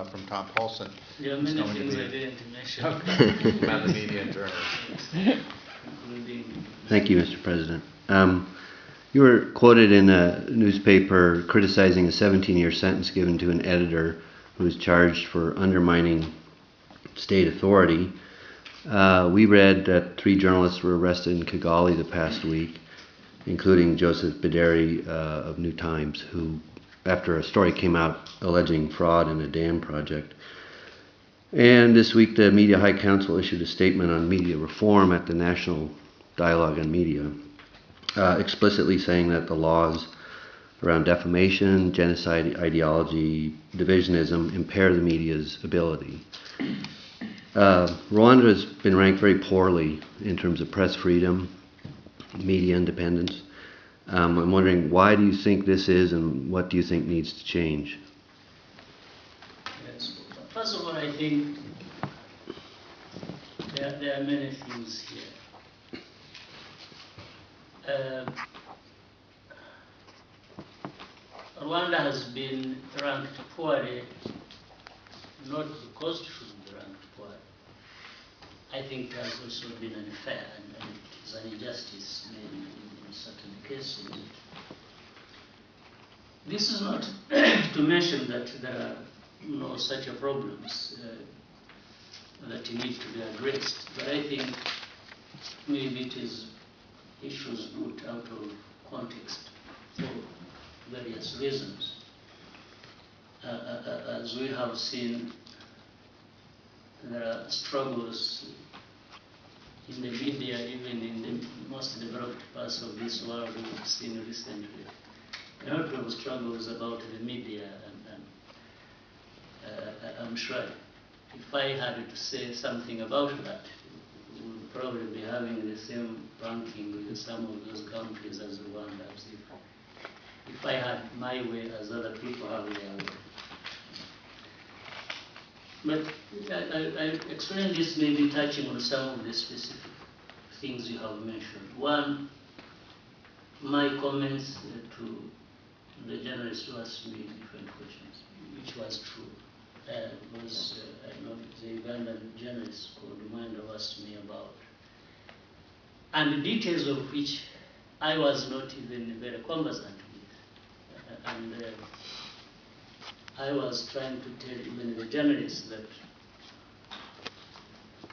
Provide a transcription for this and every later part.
from Tom Paulson. There are many things I didn't mention. About the media and journalism. Thank you, Mr. President. You were quoted in a newspaper criticizing a 17-year sentence given to an editor who was charged for undermining state authority. We read that 3 journalists were arrested in Kagame the past week, including Joseph Bideri of New Times, who, after a story came out alleging fraud in a dam project. And this week the Media High Council issued a statement on media reform at the National Dialogue on Media, explicitly saying that the laws around defamation, genocide ideology, divisionism impair the media's ability. Rwanda has been ranked very poorly in terms of press freedom, media independence. I'm wondering, why do you think this is, and what do you think needs to change? Yes. First of all, I think there are many things here. Rwanda has been ranked poorly, not because it should be ranked poorly. I think it has also been unfair, and it is an injustice maybe in certain cases. This is not to mention that there are no such problems that need to be addressed, but I think maybe it is issues put out of context for various reasons. As we have seen, there are struggles in the media, even in the most developed parts of this world we've seen recently. A lot of struggles about the media, and I'm sure if I had to say something about that, we would probably be having the same ranking with some of those countries as Rwanda, if I had my way as other people have their way. But I explain this maybe touching on some of the specific things you have mentioned. One, my comments to the journalist who asked me different questions, which was true. I know the Ugandan journalist called Rwanda asked me about, and the details of which I was not even very conversant with. And I was trying to tell even the journalists that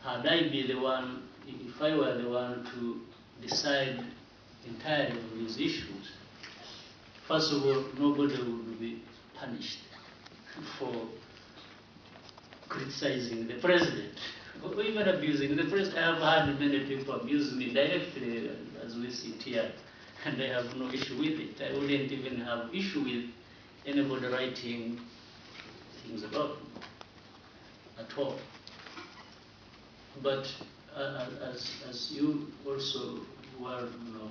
had I been the one, if I were the one to decide entirely on these issues, first of all, nobody would be punished for criticizing the president, or even abusing the president. I have had many people abuse me directly as we sit here, and I have no issue with it. I wouldn't even have issue with anybody writing things about me at all. But as you also well know,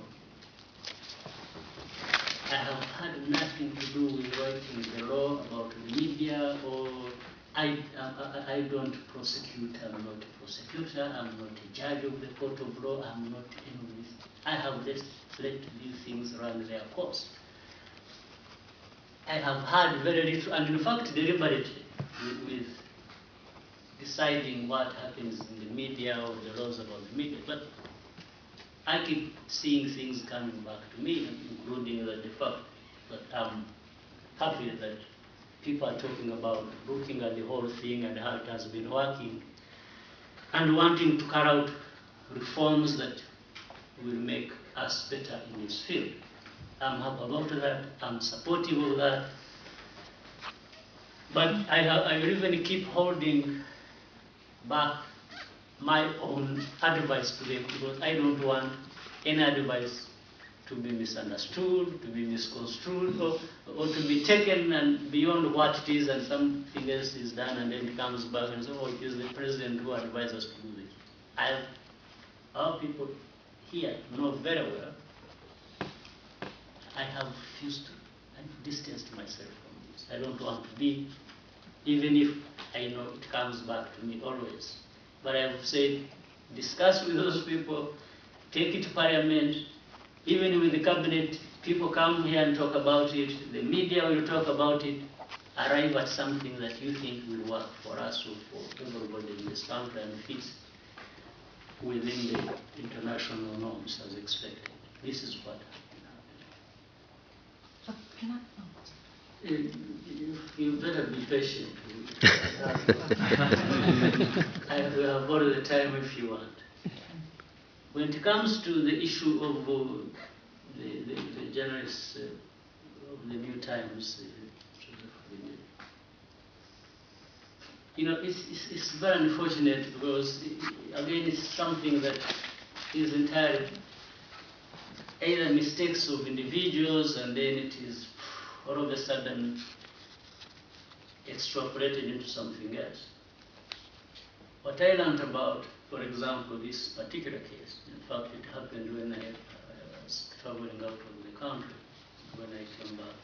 I have had nothing to do with writing the law about the media, or I don't prosecute. I'm not a prosecutor. I'm not a judge of the court of law. I'm not any of this. I have let these things run their course. I have had very little, and in fact deliberately, with deciding what happens in the media or the laws about the media. But I keep seeing things coming back to me, including the fact that I'm happy that people are talking about looking at the whole thing and how it has been working, and wanting to carry out reforms that will make us better in this field. I'm happy about that. I'm supportive of that. But I will even keep holding back my own advice to them, because I don't want any advice to be misunderstood, to be misconstrued, or to be taken and beyond what it is, and something else is done, and then it comes back and says, oh, it is the president who advised us to do this. Our people here know very well I have refused to, and distanced myself from this. I don't want to be, even if I know it comes back to me always. But I have said, discuss with those people, take it to Parliament, even with the cabinet, people come here and talk about it, the media will talk about it. arrive at something that you think will work for us or for everybody in this country and fits within the international norms as expected. This is what happened. You better be patient. I will have all the time if you want. When it comes to the issue of the journalists of the New Times, it's very unfortunate because, again, it's something that is entirely either mistakes of individuals and then it is all of a sudden extrapolated into something else. What I learned about, for example, this particular case, in fact, it happened when I was traveling out of the country. When I came back,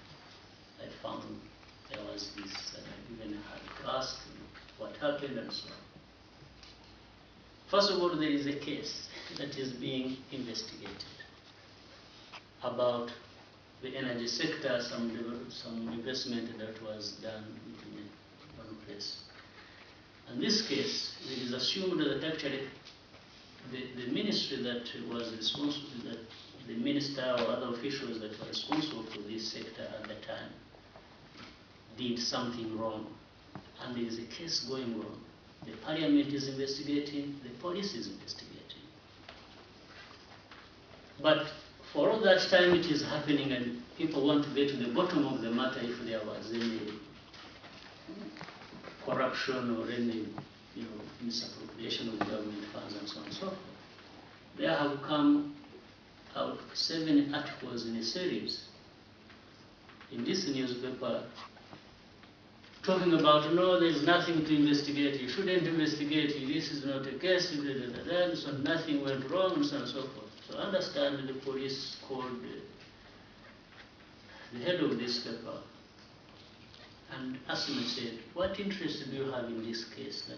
I found there was this, and I even had to ask what happened and so on. First of all, there is a case that is being investigated about the energy sector, some investment that was done in one place. In this case, it is assumed that actually the ministry that was responsible, that the minister or other officials that were responsible for this sector at the time did something wrong. And there is a case going on. The parliament is investigating, the police is investigating. But for all that time it is happening and people want to get to the bottom of the matter if there was any corruption or any misappropriation of government funds and so on and so forth. There have come out 7 articles in a series in this newspaper talking about, no, there is nothing to investigate, you shouldn't investigate, this is not a case, so nothing went wrong, and so on and so forth. So I understand the police called the head of this paper and asked him and said, what interest do you have in this case that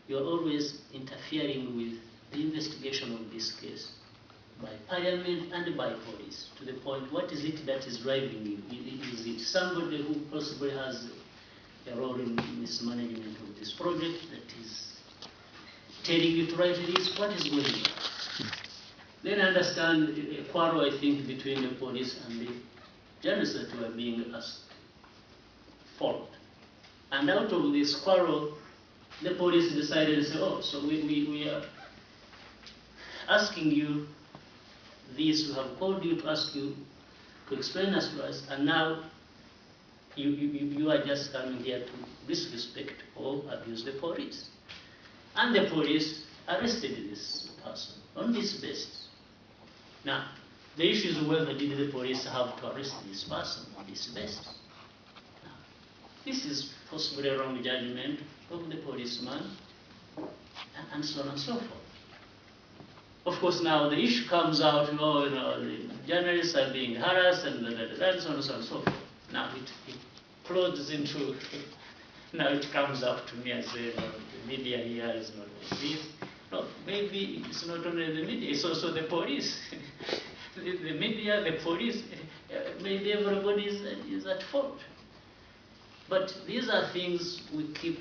you are always interfering with the investigation of this case by parliament and by police, to the point, what is it that is driving you? Is it somebody who possibly has a role in mismanagement of this project that is telling you to write this? What is going on? Then I understand a quarrel, I think, between the police and the journalists that were being asked for. And out of this quarrel, the police decided to say, oh, so we are asking you this, we have called you to ask you to explain us to us, and now you are just coming here to disrespect or abuse the police. And the police arrested this person on this basis. Now, the issue is whether did the police have to arrest this person on this basis. Now, this is possibly a wrong judgment of the policeman, and so on and so forth. Of course, now the issue comes out, the journalists are being harassed and so on and so on and so forth. Now it plods into, now it comes up to me and says, no, the media here is not like this. No, maybe it's not only the media, it's also the police. The media, the police, maybe everybody is at fault. But these are things we keep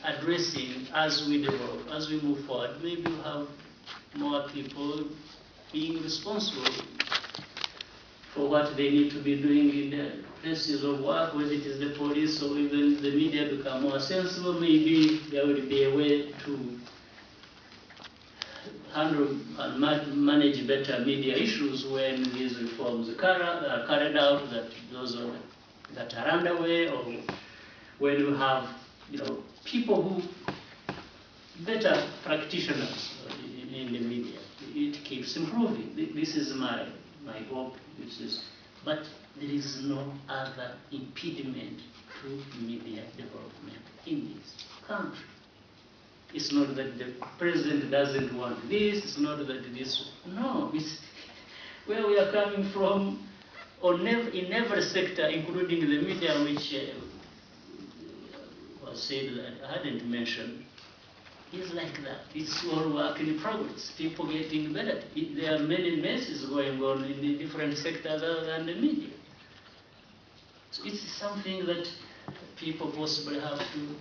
addressing as we develop, as we move forward. Maybe we have more people being responsible for what they need to be doing in their places of work, whether it is the police or even the media become more sensible. Maybe there will be a way to handle and manage better media issues when these reforms are carried out, that those that are underway, or when you have people who better practitioners in the media. It keeps improving. This is my hope. But there is no other impediment to media development in this country. It's not that the president doesn't want this, it's not that this, no, it's where we are coming from in every sector, including the media, which was said that I hadn't mentioned. It's like that. It's all work in progress. People getting better. There are many messes going on in the different sectors other than the media. So it's something that people possibly have to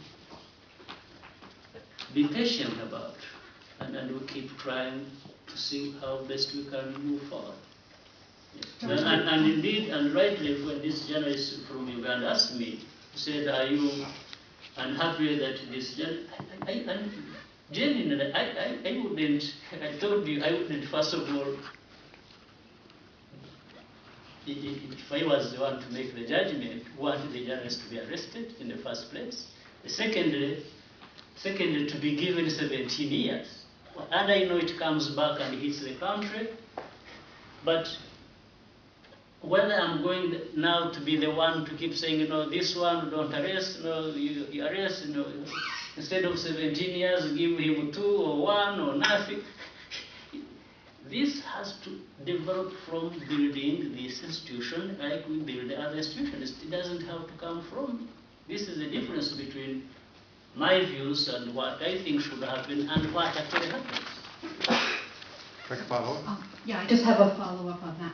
be patient about, and we keep trying to see how best we can move forward. Yeah. And indeed, and rightly, when this journalist from Uganda asked me, said, "Are you unhappy that this genuinely, I wouldn't, I told you, I wouldn't, first of all, if I was the one to make the judgment, want the journalist to be arrested in the first place. Secondly, to be given 17 years. And I know it comes back and hits the country, but whether I'm going now to be the one to keep saying, this one don't arrest, you arrest, instead of 17 years, give him 2 or 1 or nothing. This has to develop from building this institution like we build other institutions. It doesn't have to come from. This is the difference between my views and what I think should happen and what actually happens. Yeah, I just have a follow-up on that.